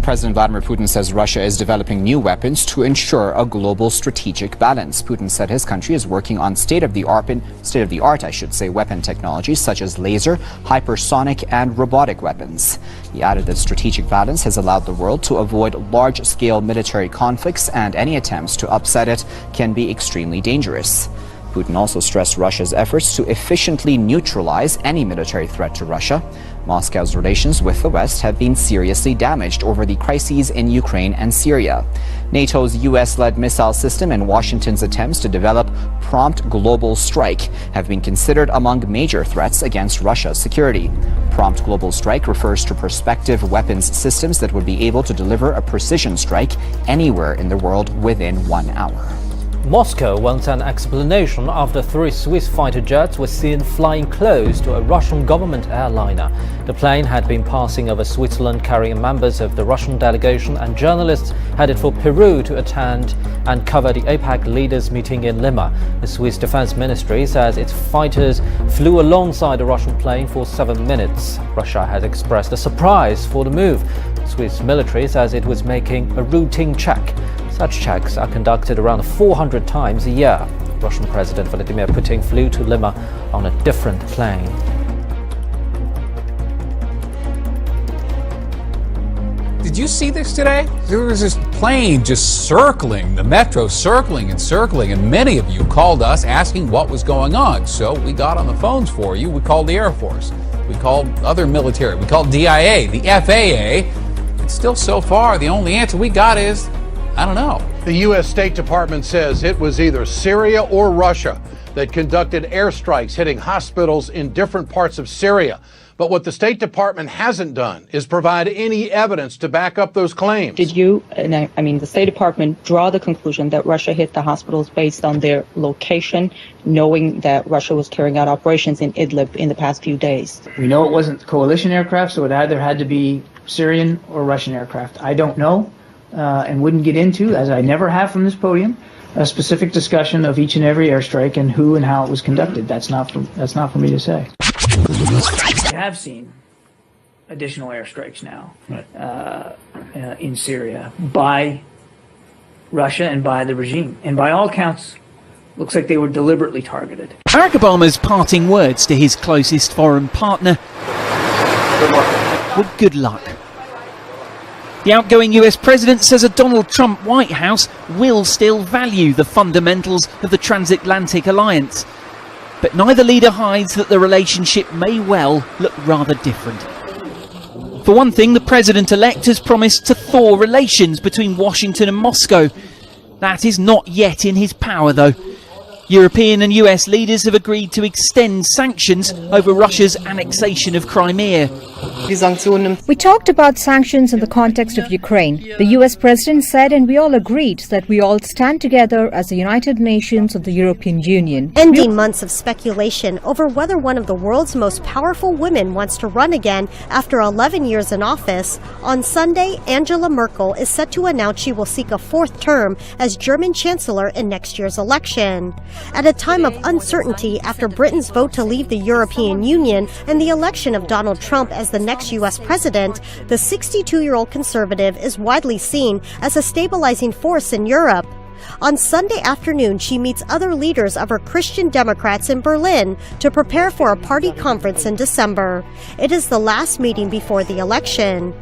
President Vladimir Putin says Russia is developing new weapons to ensure a global strategic balance. Putin said his country is working on state-of-the-art, weapon technologies such as laser, hypersonic and robotic weapons. He added that strategic balance has allowed the world to avoid large-scale military conflicts, and any attempts to upset it can be extremely dangerous. Putin also stressed Russia's efforts to efficiently neutralize any military threat to Russia. Moscow's relations with the West have been seriously damaged over the crises in Ukraine and Syria. NATO's US-led missile system and Washington's attempts to develop prompt global strike have been considered among major threats against Russia's security. Prompt global strike refers to prospective weapons systems that would be able to deliver a precision strike anywhere in the world within 1 hour. Moscow wants an explanation after 3 Swiss fighter jets were seen flying close to a Russian government airliner. The plane had been passing over Switzerland carrying members of the Russian delegation and journalists headed for Peru to attend and cover the APEC leaders meeting in Lima. The Swiss Defense Ministry says its fighters flew alongside the Russian plane for 7 minutes. Russia has expressed a surprise for the move. The Swiss military says it was making a routine check. Such checks are conducted around 400 times a year. Russian President Vladimir Putin flew to Lima on a different plane. Did you see this today? There was this plane just circling, the metro circling and circling, and many of you called us asking what was going on. So we got on the phones for you. We called the Air Force. We called other military. We called DIA, the FAA. And still so far, the only answer we got is, I don't know. The U.S. State Department says it was either Syria or Russia that conducted airstrikes hitting hospitals in different parts of Syria. But what the State Department hasn't done is provide any evidence to back up those claims. Did you, the State Department, draw the conclusion that Russia hit the hospitals based on their location, knowing that Russia was carrying out operations in Idlib in the past few days? We know it wasn't coalition aircraft, so it either had to be Syrian or Russian aircraft. I don't know. And wouldn't get into, as I never have from this podium, a specific discussion of each and every airstrike and who and how it was conducted. That's not for me to say. We have seen additional airstrikes now in Syria by Russia and by the regime. And by all counts, looks like they were deliberately targeted. Barack Obama's parting words to his closest foreign partner were good luck. The outgoing US president says a Donald Trump White House will still value the fundamentals of the transatlantic alliance. But neither leader hides that the relationship may well look rather different. For one thing, the president-elect has promised to thaw relations between Washington and Moscow. That is not yet in his power, though. European and US leaders have agreed to extend sanctions over Russia's annexation of Crimea. We talked about sanctions in the context of Ukraine. The US president said, and we all agreed, that we all stand together as the United Nations of the European Union. Ending months of speculation over whether one of the world's most powerful women wants to run again after 11 years in office, on Sunday, Angela Merkel is set to announce she will seek a 4th term as German Chancellor in next year's election. At a time of uncertainty after Britain's vote to leave the European Union and the election of Donald Trump as the next U.S. president, the 62-year-old conservative is widely seen as a stabilizing force in Europe. On Sunday afternoon, she meets other leaders of her Christian Democrats in Berlin to prepare for a party conference in December. It is the last meeting before the election.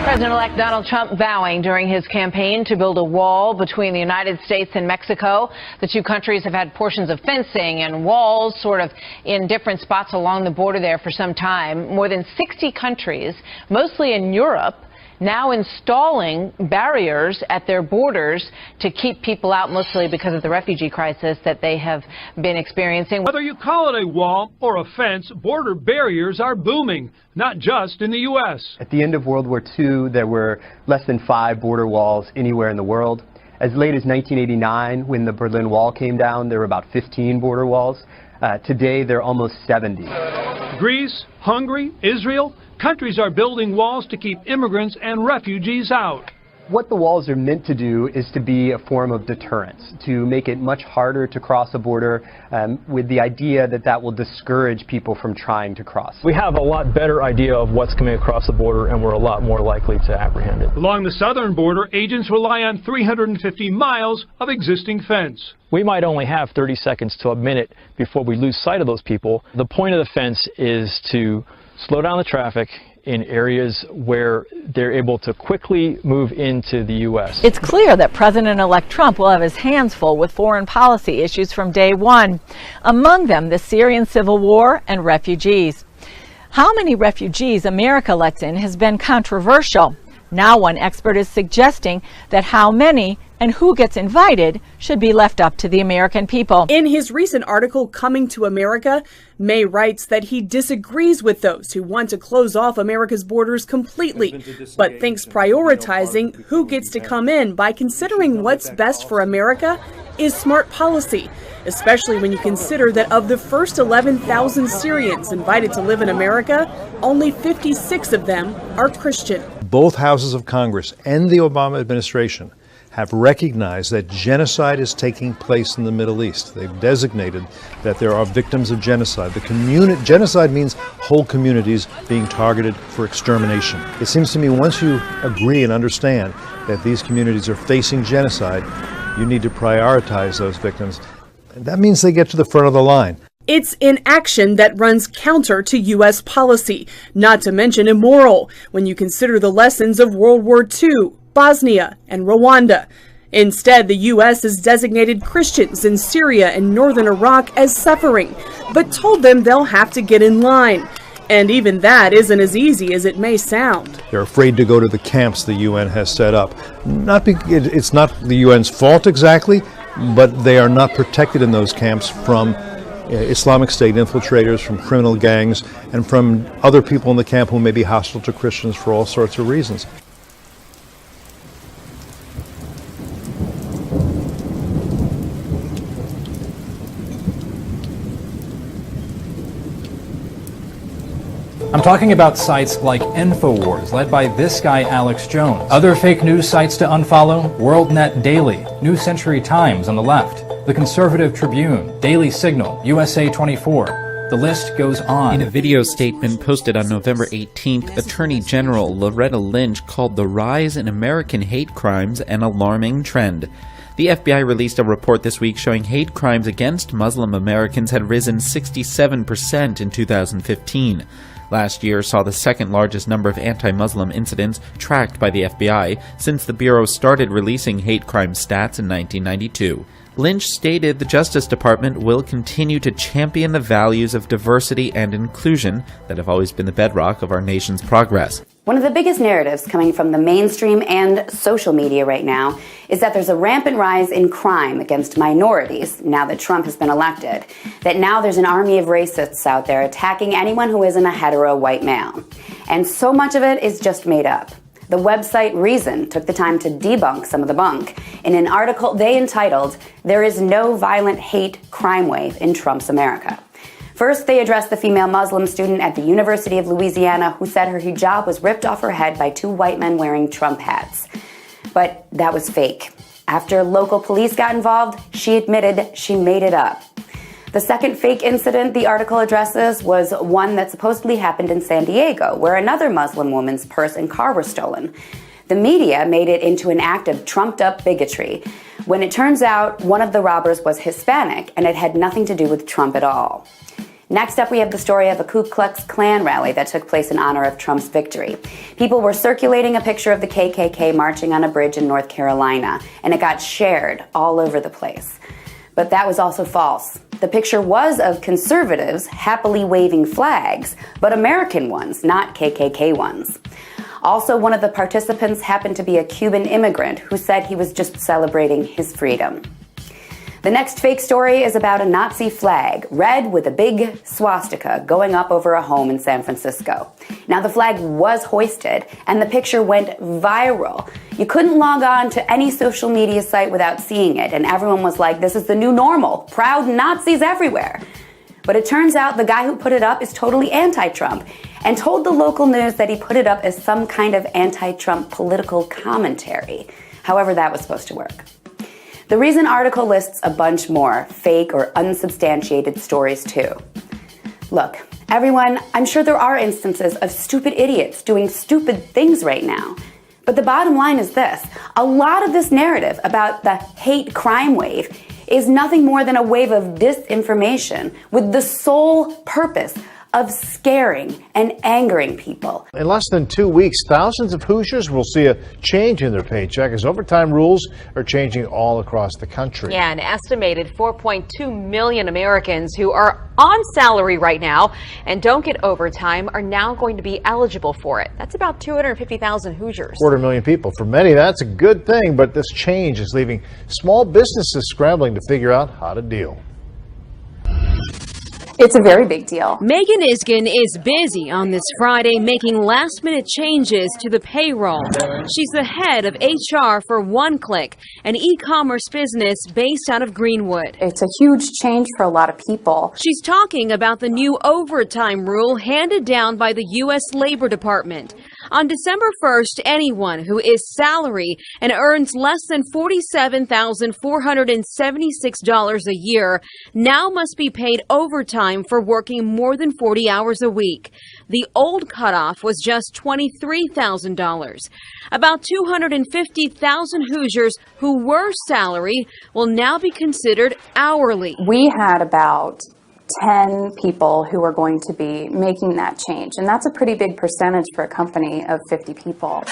President-elect Donald Trump vowing during his campaign to build a wall between the United States and Mexico. The two countries have had portions of fencing and walls sort of in different spots along the border there for some time. More than 60 countries, mostly in Europe, now installing barriers at their borders to keep people out, mostly because of the refugee crisis that they have been experiencing. Whether you call it a wall or a fence, border barriers are booming, not just in the U.S. At the end of World War II, there were less than 5 border walls anywhere in the world. As late as 1989, when the Berlin Wall came down, there were about 15 border walls. Today, they're almost 70. Greece, Hungary, Israel, countries are building walls to keep immigrants and refugees out. What the walls are meant to do is to be a form of deterrence, to make it much harder to cross a border, with the idea that that will discourage people from trying to cross. We have a lot better idea of what's coming across the border, and we're a lot more likely to apprehend it. Along the southern border, agents rely on 350 miles of existing fence. We might only have 30 seconds to a minute before we lose sight of those people. The point of the fence is to slow down the traffic in areas where they're able to quickly move into the U.S. It's clear that President-elect Trump will have his hands full with foreign policy issues from day one, among them the Syrian civil war and refugees. How many refugees America lets in has been controversial. Now one expert is suggesting that how many and who gets invited should be left up to the American people. In his recent article, Coming to America, May writes that he disagrees with those who want to close off America's borders completely, but thinks prioritizing who gets to come in by considering what's best for America is smart policy, especially when you consider that of the first 11,000 Syrians invited to live in America, only 56 of them are Christian. Both houses of Congress and the Obama administration have recognized that genocide is taking place in the Middle East. They've designated that there are victims of genocide. Genocide means whole communities being targeted for extermination. It seems to me once you agree and understand that these communities are facing genocide, you need to prioritize those victims. And that means they get to the front of the line. It's inaction that runs counter to U.S. policy, not to mention immoral, when you consider the lessons of World War II, Bosnia, and Rwanda. Instead, the U.S. has designated Christians in Syria and northern Iraq as suffering, but told them they'll have to get in line. And even that isn't as easy as it may sound. They're afraid to go to the camps the UN has set up. It's not the UN's fault exactly, but they are not protected in those camps from Islamic State infiltrators, from criminal gangs, and from other people in the camp who may be hostile to Christians for all sorts of reasons. I'm talking about sites like InfoWars, led by this guy Alex Jones. Other fake news sites to unfollow: WorldNet Daily, New Century Times on the left, The Conservative Tribune, Daily Signal, USA 24. The list goes on. In a video statement posted on November 18th, Attorney General Loretta Lynch called the rise in American hate crimes an alarming trend. The FBI released a report this week showing hate crimes against Muslim Americans had risen 67% in 2015. Last year saw the second largest number of anti-Muslim incidents tracked by the FBI since the Bureau started releasing hate crime stats in 1992. Lynch stated the Justice Department will continue to champion the values of diversity and inclusion that have always been the bedrock of our nation's progress. One of the biggest narratives coming from the mainstream and social media right now is that there's a rampant rise in crime against minorities now that Trump has been elected, that now there's an army of racists out there attacking anyone who isn't a hetero white male. And so much of it is just made up. The website Reason took the time to debunk some of the bunk in an article they entitled, "There is no violent hate crime wave in Trump's America." First, they addressed the female Muslim student at the University of Louisiana who said her hijab was ripped off her head by two white men wearing Trump hats. But that was fake. After local police got involved, she admitted she made it up. The second fake incident the article addresses was one that supposedly happened in San Diego, where another Muslim woman's purse and car were stolen. The media made it into an act of trumped-up bigotry, when it turns out one of the robbers was Hispanic and it had nothing to do with Trump at all. Next up, we have the story of a Ku Klux Klan rally that took place in honor of Trump's victory. People were circulating a picture of the KKK marching on a bridge in North Carolina, and it got shared all over the place. But that was also false. The picture was of conservatives happily waving flags, but American ones, not KKK ones. Also, one of the participants happened to be a Cuban immigrant who said he was just celebrating his freedom. The next fake story is about a Nazi flag, red with a big swastika, going up over a home in San Francisco. Now, the flag was hoisted, and the picture went viral. You couldn't log on to any social media site without seeing it, and everyone was like, this is the new normal, proud Nazis everywhere. But it turns out the guy who put it up is totally anti-Trump and told the local news that he put it up as some kind of anti-Trump political commentary. However that was supposed to work. The Reason article lists a bunch more fake or unsubstantiated stories too. Look, everyone, I'm sure there are instances of stupid idiots doing stupid things right now. But the bottom line is this: a lot of this narrative about the hate crime wave is nothing more than a wave of disinformation with the sole purpose of scaring and angering people. In less than 2 weeks, thousands of Hoosiers will see a change in their paycheck as overtime rules are changing all across the country. Yeah, an estimated 4.2 million Americans who are on salary right now and don't get overtime are now going to be eligible for it. That's about 250,000 Hoosiers. 250,000 people. For many, that's a good thing, but this change is leaving small businesses scrambling to figure out how to deal. It's a very big deal. Megan Iskin is busy on this Friday making last-minute changes to the payroll. She's the head of HR for OneClick, an e-commerce business based out of Greenwood. It's a huge change for a lot of people. She's talking about the new overtime rule handed down by the U.S. Labor Department. On December 1st, anyone who is salary and earns less than $47,476 a year now must be paid overtime for working more than 40 hours a week. The old cutoff was just $23,000. About 250,000 Hoosiers who were salary will now be considered hourly. We had about 10 people who are going to be making that change, and that's a pretty big percentage for a company of 50 people.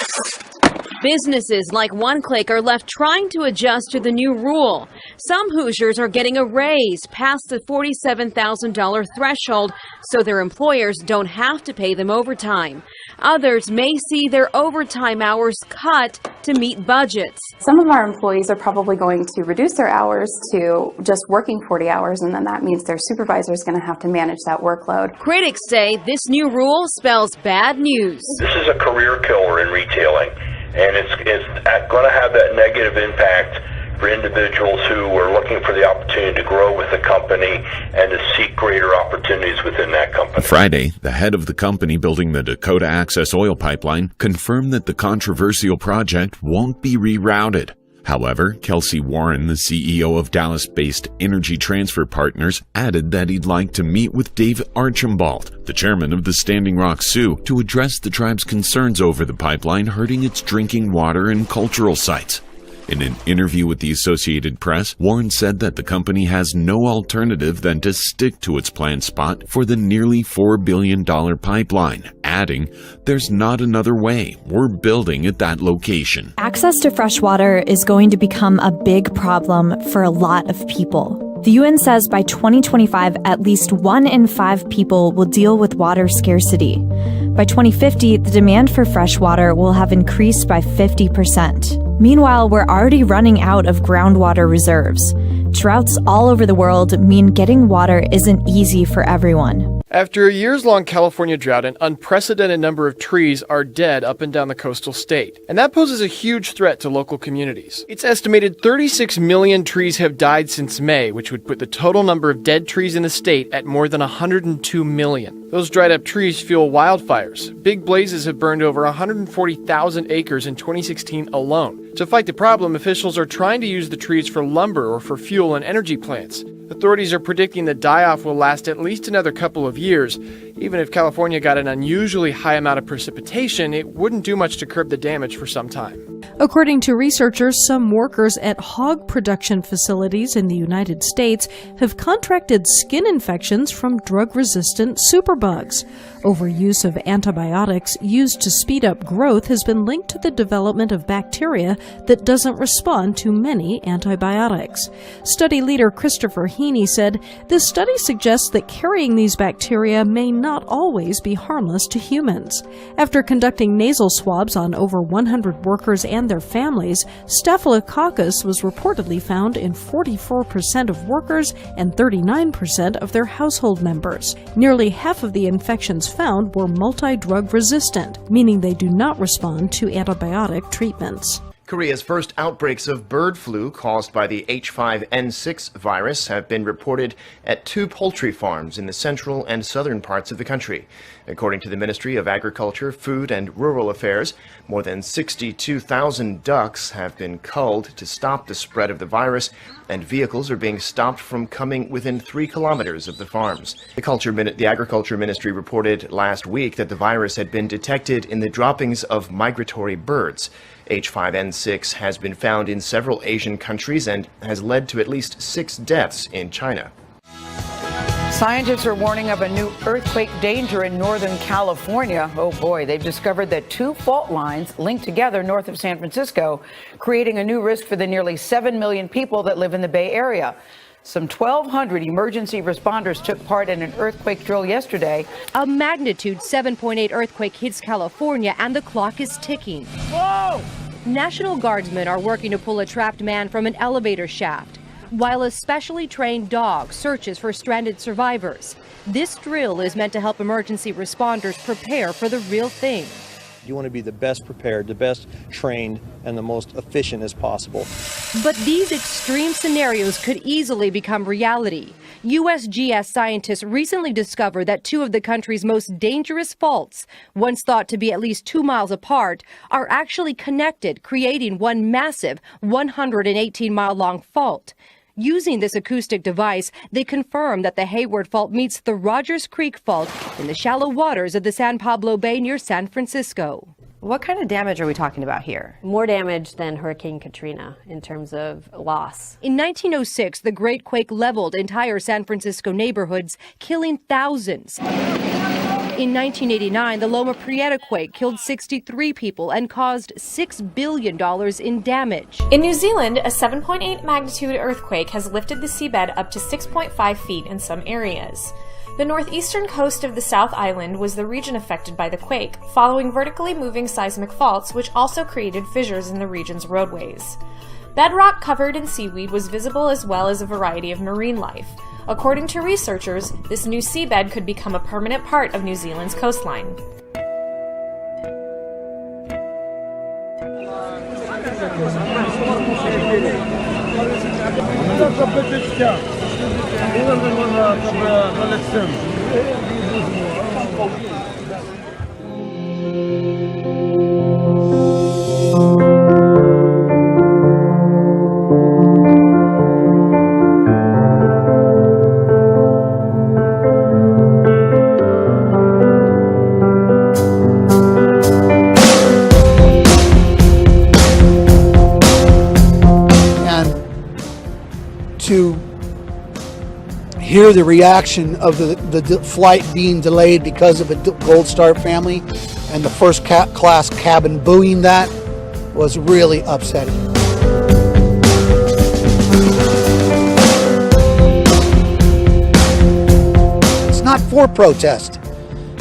Businesses like OneClick are left trying to adjust to the new rule. Some Hoosiers are getting a raise past the $47,000 threshold so their employers don't have to pay them overtime. Others may see their overtime hours cut to meet budgets. Some of our employees are probably going to reduce their hours to just working 40 hours, and then that means their supervisor is going to have to manage that workload. Critics say this new rule spells bad news. This is a career killer in retailing, and it's going to have that negative impact for individuals who are looking for the opportunity to grow with the company and to seek greater opportunities within that company. Friday, the head of the company building the Dakota Access Oil Pipeline confirmed that the controversial project won't be rerouted. However, Kelsey Warren, the CEO of Dallas-based Energy Transfer Partners, added that he'd like to meet with Dave Archambault, the chairman of the Standing Rock Sioux, to address the tribe's concerns over the pipeline hurting its drinking water and cultural sites. In an interview with the Associated Press, Warren said that the company has no alternative than to stick to its planned spot for the nearly $4 billion pipeline, adding, "There's not another way. We're building at that location." Access to fresh water is going to become a big problem for a lot of people. The UN says by 2025, at least 1 in 5 people will deal with water scarcity. By 2050, the demand for fresh water will have increased by 50%. Meanwhile, we're already running out of groundwater reserves. Droughts all over the world mean getting water isn't easy for everyone. After a years-long California drought, an unprecedented number of trees are dead up and down the coastal state. And that poses a huge threat to local communities. It's estimated 36 million trees have died since May, which would put the total number of dead trees in the state at more than 102 million. Those dried-up trees fuel wildfires. Big blazes have burned over 140,000 acres in 2016 alone. To fight the problem, officials are trying to use the trees for lumber or for fuel and energy plants. Authorities are predicting the die-off will last at least another couple of years. Even if California got an unusually high amount of precipitation, it wouldn't do much to curb the damage for some time. According to researchers, some workers at hog production facilities in the United States have contracted skin infections from drug-resistant superbugs. Overuse of antibiotics used to speed up growth has been linked to the development of bacteria that doesn't respond to many antibiotics. Study leader Christopher Heaney said, "This study suggests that carrying these bacteria may not always be harmless to humans." After conducting nasal swabs on over 100 workers and their families, Staphylococcus was reportedly found in 44% of workers and 39% of their household members. Nearly half of the infections found were multi-drug resistant, meaning they do not respond to antibiotic treatments. Korea's first outbreaks of bird flu caused by the H5N6 virus have been reported at 2 poultry farms in the central and southern parts of the country. According to the Ministry of Agriculture, Food and Rural Affairs, more than 62,000 ducks have been culled to stop the spread of the virus, and vehicles are being stopped from coming within 3 kilometers of the farms. The Agriculture Ministry reported last week that the virus had been detected in the droppings of migratory birds. H5N6 has been found in several Asian countries and has led to at least 6 deaths in China. Scientists are warning of a new earthquake danger in Northern California. Oh boy, they've discovered that 2 fault lines linked together north of San Francisco, creating a new risk for the nearly 7 million people that live in the Bay Area. Some 1,200 emergency responders took part in an earthquake drill yesterday. A magnitude 7.8 earthquake hits California and the clock is ticking. Whoa! National Guardsmen are working to pull a trapped man from an elevator shaft, while a specially trained dog searches for stranded survivors. This drill is meant to help emergency responders prepare for the real thing. You want to be the best prepared, the best trained, and the most efficient as possible. But these extreme scenarios could easily become reality. USGS scientists recently discovered that 2 of the country's most dangerous faults, once thought to be at least 2 miles apart, are actually connected, creating one massive 118-mile-long fault. Using this acoustic device, they confirm that the Hayward Fault meets the Rogers Creek Fault in the shallow waters of the San Pablo Bay near San Francisco. What kind of damage are we talking about here? More damage than Hurricane Katrina in terms of loss. In 1906, the Great Quake leveled entire San Francisco neighborhoods, killing thousands. In 1989, the Loma Prieta quake killed 63 people and caused $6 billion in damage. In New Zealand, a 7.8 magnitude earthquake has lifted the seabed up to 6.5 feet in some areas. The northeastern coast of the South Island was the region affected by the quake, following vertically moving seismic faults which also created fissures in the region's roadways. Bedrock covered in seaweed was visible as well as a variety of marine life. According to researchers, this new seabed could become a permanent part of New Zealand's coastline. To hear the reaction of the flight being delayed because of a Gold Star family and the first class cabin booing that was really upsetting. It's not for protest.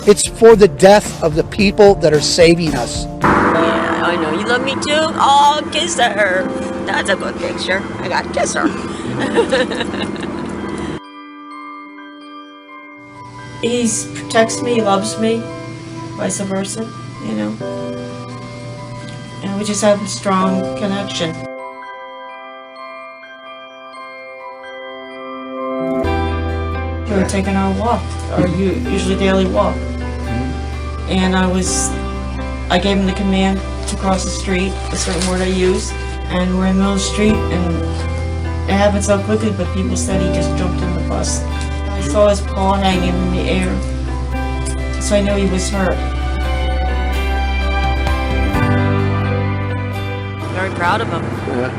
It's for the death of the people that are saving us. Yeah, I know you love me too. Oh, kiss her. That's a good picture. I got to kiss her. He protects me, loves me, vice versa, you know. And we just have a strong connection. We were taking our walk, our usually daily walk. And I gave him the command to cross the street, a certain word I used, and we're in the middle of the street, and it happened so quickly, but people said he just jumped in the bus. I saw his paw hanging in the air, so I knew he was hurt. Very proud of him. Yeah.